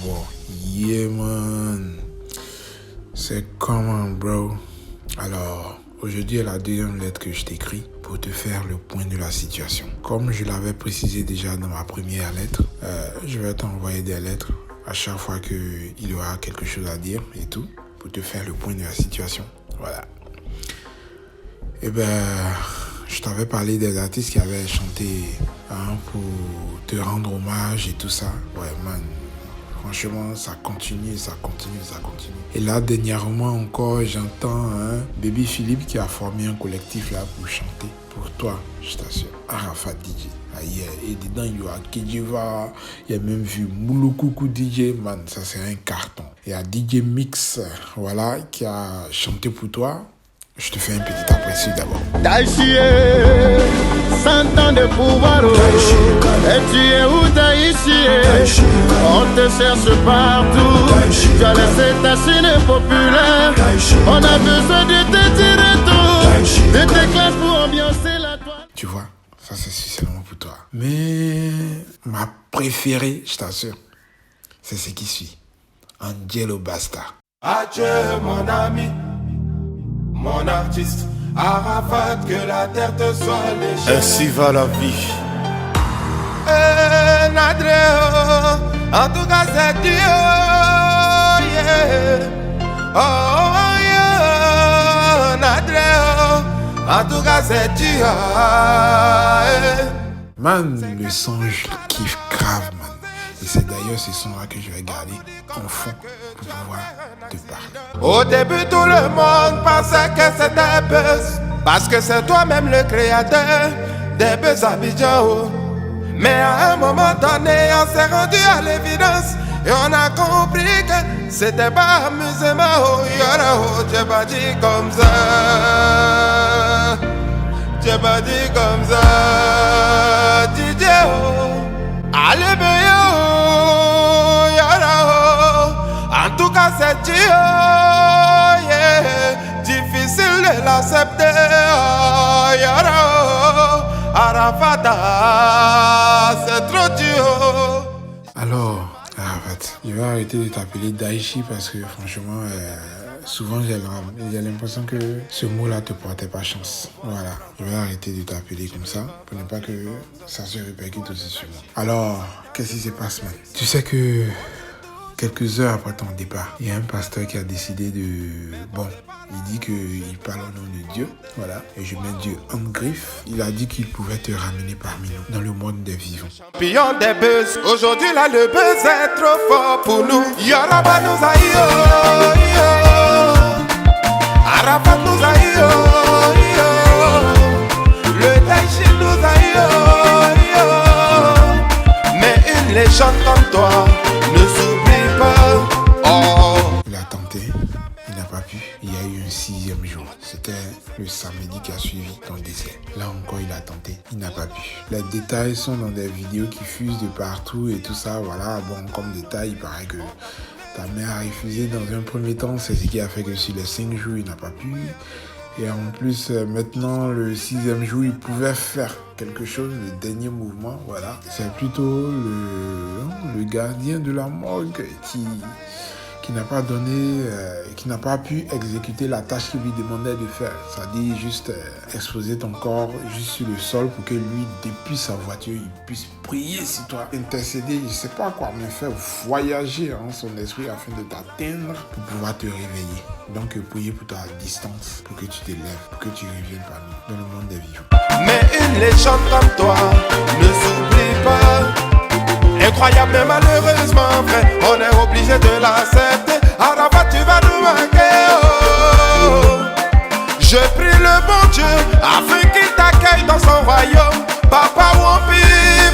d'abord. Yeah man. C'est comment bro? Alors, aujourd'hui est la deuxième lettre que je t'écris pour te faire le point de la situation. Comme je l'avais précisé déjà dans ma première lettre, je vais t'envoyer des lettres à chaque fois qu'il y aura quelque chose à dire et tout, pour te faire le point de la situation. Voilà. Et je t'avais parlé des artistes qui avaient chanté pour te rendre hommage et tout ça. Ouais man, franchement ça continue. Et là dernièrement encore j'entends Baby Philippe qui a formé un collectif là pour chanter pour toi, je t'assure. Arafat DJ. Et dedans il y aura Kedjeva, il y a même vu Mouloukoukou DJ, man, ça c'est un carton. Il y a DJ Mix, voilà, qui a chanté pour toi. Je te fais un petit aperçu d'abord. Taïchié, 100 ans de pouvoir, et tu es où Taïchié? On te cherche partout, tu as laissé ta Chine populaire. On a besoin de te tirer tout, de tes classes pour ambiancer la toile. Tu vois, ça c'est seulement pour toi. Mais ma préférée, je t'assure, c'est ce qui suit. Angelo Basta. Adieu mon ami, mon artiste, Arafat, que la terre te soit légère. Ainsi va la vie. Nadreo, en tout cas c'est Dieu, yeah. Oh yeah, Nadreo, en tout cas c'est Dieu, yeah. Man, le son, je le kiffe grave, man. Et c'est d'ailleurs ce son-là que je vais garder en fond pour pouvoir te parler. Au début, tout le monde pensait que c'était buzz, parce que c'est toi-même le créateur des buzz Abidjan. Mais à un moment donné, on s'est rendu à l'évidence et on a compris que c'était pas amusement. Oh, yara, oh, j'ai pas dit comme ça. J'ai pas dit comme ça. DJ, oh, allez, oh, yara, oh. En tout cas, c'est Dieu, yeah. Difficile de l'accepter, oh, yara, oh. Arafat, c'est trop dur. Alors, Arafat, je vais arrêter de t'appeler Daichi parce que franchement, souvent j'ai l'impression que ce mot-là te portait pas chance. Voilà, je vais arrêter de t'appeler comme ça pour ne pas que ça se répercute aussi sur moi. Alors, qu'est-ce qui se passe, man? Tu sais que quelques heures après ton départ, il y a un pasteur qui a décidé de... Bon, il dit qu'il parle au nom de Dieu, voilà, et je mets Dieu en griffe. Il a dit qu'il pouvait te ramener parmi nous, dans le monde des vivants. Champion des buzz, aujourd'hui là le buzz est trop fort pour nous. Yoraba nous a yo, Arafat nous a yo, le Taïchi nous a yo, mais une légende comme toi ne s'oublie pas. Oh. Il a tenté, il n'a pas pu. Il y a eu un 6e jour. C'était le samedi qui a suivi dans le désert. Là encore, il a tenté, il n'a pas pu. Les détails sont dans des vidéos qui fusent de partout et tout ça. Voilà, bon, comme détail, il paraît que ta mère a refusé dans un premier temps. C'est ce qui a fait que sur les 5 jours, il n'a pas pu. Et en plus, maintenant, le 6e jour, il pouvait faire quelque chose, le dernier mouvement, voilà. C'est plutôt le gardien de la morgue qui n'a pas donné, qui n'a pas pu exécuter la tâche qu'il lui demandait de faire. C'est-à-dire juste exposer ton corps juste sur le sol pour que lui, depuis sa voiture, il puisse prier sur toi, intercéder, je ne sais pas quoi, mais faire voyager son esprit afin de t'atteindre pour pouvoir te réveiller. Donc prier pour toi à distance, pour que tu te lèves, pour que tu reviennes parmi nous, dans le monde des vivants. Mais une légende comme toi ne s'oublie pas. Incroyable mais malheureusement vrai, on est obligé de l'accepter. Arafat, tu vas nous manquer, oh. Je prie le bon Dieu afin qu'il t'accueille dans son royaume. Papa Wampi,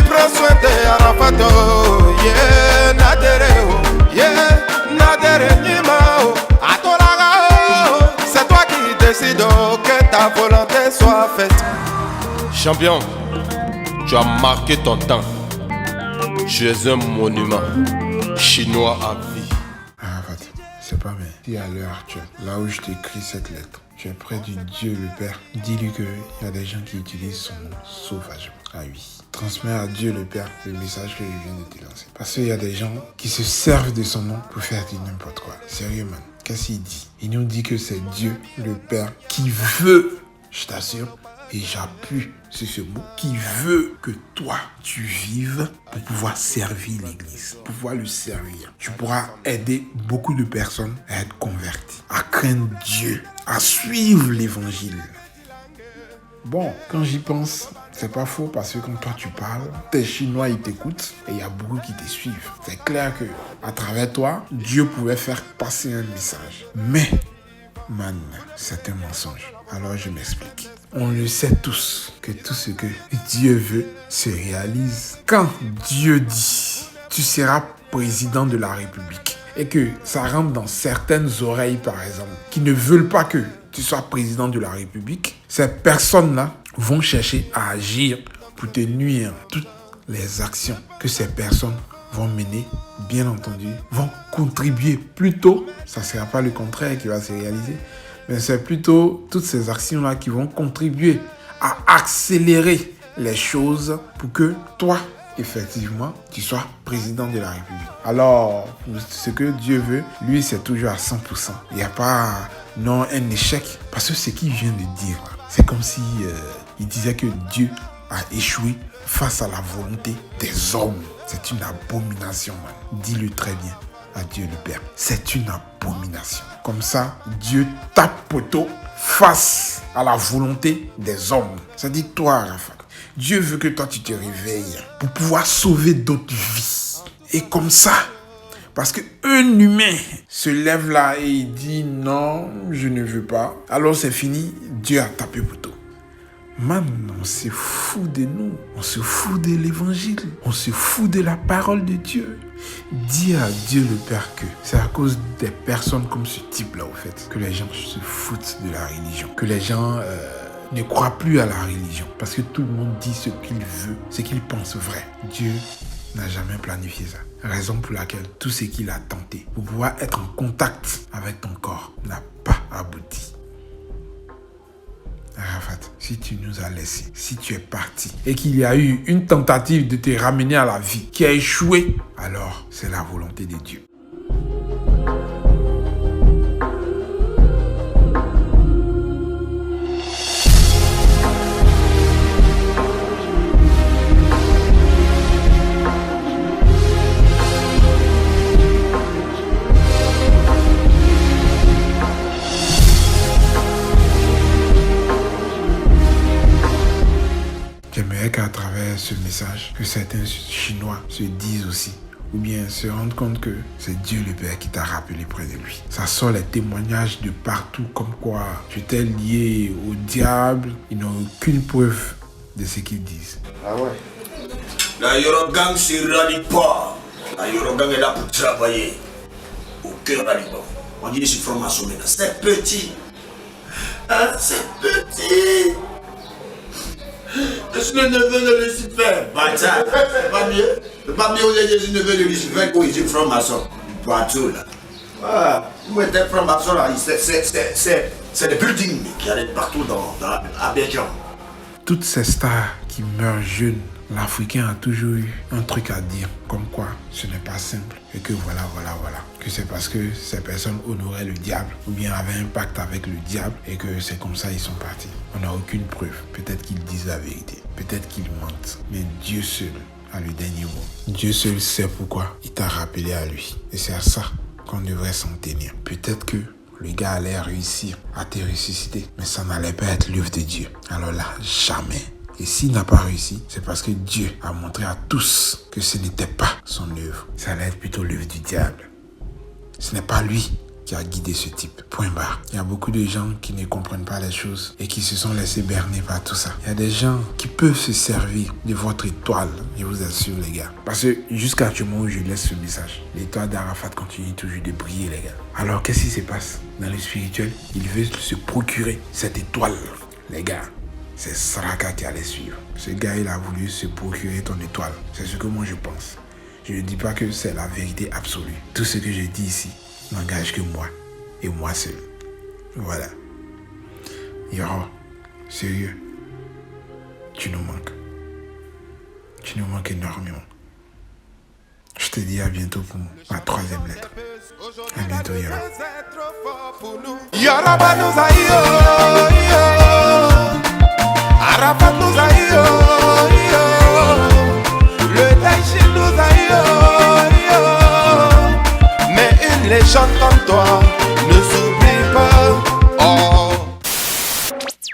prends soin de Arafat, oh. Yeah, Nadere, oh. Yeah, Nadere Nima, oh. Atolaga, oh. C'est toi qui décides, oh, que ta volonté soit faite. Champion, tu as marqué ton temps. Tu es un monument chinois à vie. Arafat, c'est pas vrai. Si à l'heure actuelle, là où je t'écris cette lettre, tu es près du Dieu le Père, dis-lui qu'il y a des gens qui utilisent son nom sauvagement. Ah oui. Transmets à Dieu le Père le message que je viens de te lancer. Parce qu'il y a des gens qui se servent de son nom pour faire du n'importe quoi. Sérieux, man. Qu'est-ce qu'il dit? Il nous dit que c'est Dieu le Père qui veut, je t'assure, et j'appuie sur ce mot, qui veut que toi, tu vives pour pouvoir servir l'Église, pour pouvoir le servir. Tu pourras aider beaucoup de personnes à être converties, à craindre Dieu, à suivre l'Évangile. Bon, quand j'y pense, c'est pas faux parce que quand toi tu parles, tes Chinois ils t'écoutent et il y a beaucoup qui te suivent. C'est clair que à travers toi, Dieu pouvait faire passer un message. Mais, man, c'est un mensonge. Alors je m'explique. On le sait tous que tout ce que Dieu veut se réalise. Quand Dieu dit, tu seras président de la République et que ça rentre dans certaines oreilles par exemple, qui ne veulent pas que tu sois président de la République, ces personnes-là vont chercher à agir pour te nuire. Toutes les actions que ces personnes vont mener, bien entendu, vont contribuer plutôt, ça ne sera pas le contraire qui va se réaliser, mais c'est plutôt toutes ces actions-là qui vont contribuer à accélérer les choses pour que toi, effectivement, tu sois président de la République. Alors, ce que Dieu veut, lui, c'est toujours à 100%. Il n'y a pas non un échec. Parce que ce qu'il vient de dire, c'est comme si il disait que Dieu a échoué face à la volonté des hommes. C'est une abomination, man. Dis-le très bien à Dieu le Père. C'est une abomination. Comme ça, Dieu tape poteau face à la volonté des hommes. Ça dit toi, Rafat. Dieu veut que toi, tu te réveilles pour pouvoir sauver d'autres vies. Et comme ça, parce qu'un humain se lève là et il dit non, je ne veux pas. Alors c'est fini, Dieu a tapé poteau. Man, on se fout de nous. On se fout de l'évangile. On se fout de la parole de Dieu. Dis à Dieu le Père que c'est à cause des personnes comme ce type-là, au fait, que les gens se foutent de la religion. Que les gens ne croient plus à la religion. Parce que tout le monde dit ce qu'il veut, ce qu'il pense vrai. Dieu n'a jamais planifié ça. Raison pour laquelle tout ce qu'il a tenté pour pouvoir être en contact avec ton corps n'a pas abouti. Arafat, si tu nous as laissés, si tu es parti et qu'il y a eu une tentative de te ramener à la vie qui a échoué, alors c'est la volonté de Dieu. J'aimerais qu'à travers ce message, que certains Chinois se disent aussi, ou bien se rendent compte que c'est Dieu le Père qui t'a rappelé près de lui. Ça sort les témoignages de partout, comme quoi tu t'es lié au diable. Ils n'ont aucune preuve de ce qu'ils disent. Ah ouais? La Yorogang ne rallie pas. La Yorogang est là pour travailler. Au cœur d'Aliban. On dit que c'est formation maintenant. C'est petit. Hein? C'est petit. Je suis le neveu de Lucifer. Bah ça, c'est pas mieux. C'est pas mieux, je suis le neveu de Lucifer quand il est franc-maçon. Bateau là. Ah, vous êtes franc-maçon là, c'est des buildings qui allaient partout dans Abidjan. Toutes ces stars qui meurent jeunes, l'Africain a toujours eu un truc à dire, comme quoi ce n'est pas simple et que voilà. Que c'est parce que ces personnes honoraient le diable ou bien avaient un pacte avec le diable et que c'est comme ça ils sont partis. On n'a aucune preuve. Peut-être qu'ils disent la vérité, peut-être qu'ils mentent, mais Dieu seul a le dernier mot. Dieu seul sait pourquoi il t'a rappelé à lui et c'est à ça qu'on devrait s'en tenir. Peut-être que le gars allait réussir à te ressusciter, mais ça n'allait pas être l'œuvre de Dieu. Alors là, jamais. Et s'il n'a pas réussi, c'est parce que Dieu a montré à tous que ce n'était pas son œuvre. Ça allait être plutôt l'œuvre du diable. Ce n'est pas lui qui a guidé ce type. Point barre. Il y a beaucoup de gens qui ne comprennent pas les choses et qui se sont laissés berner par tout ça. Il y a des gens qui peuvent se servir de votre étoile, je vous assure les gars. Parce que jusqu'à actuellement où je laisse ce message, l'étoile d'Arafat continue toujours de briller les gars. Alors qu'est-ce qui se passe dans le spirituel? Il veut se procurer cette étoile. Les gars, c'est Saraka qui allait suivre. Ce gars, il a voulu se procurer ton étoile. C'est ce que moi je pense. Je ne dis pas que c'est la vérité absolue. Tout ce que je dis ici n'engage que moi et moi seul. Voilà. Yara, sérieux, tu nous manques. Tu nous manques énormément. Je te dis à bientôt pour ma 3e lettre. À bientôt, Yara. Yara nous a Arafat nous a le Taïchi nous a mais une légende comme toi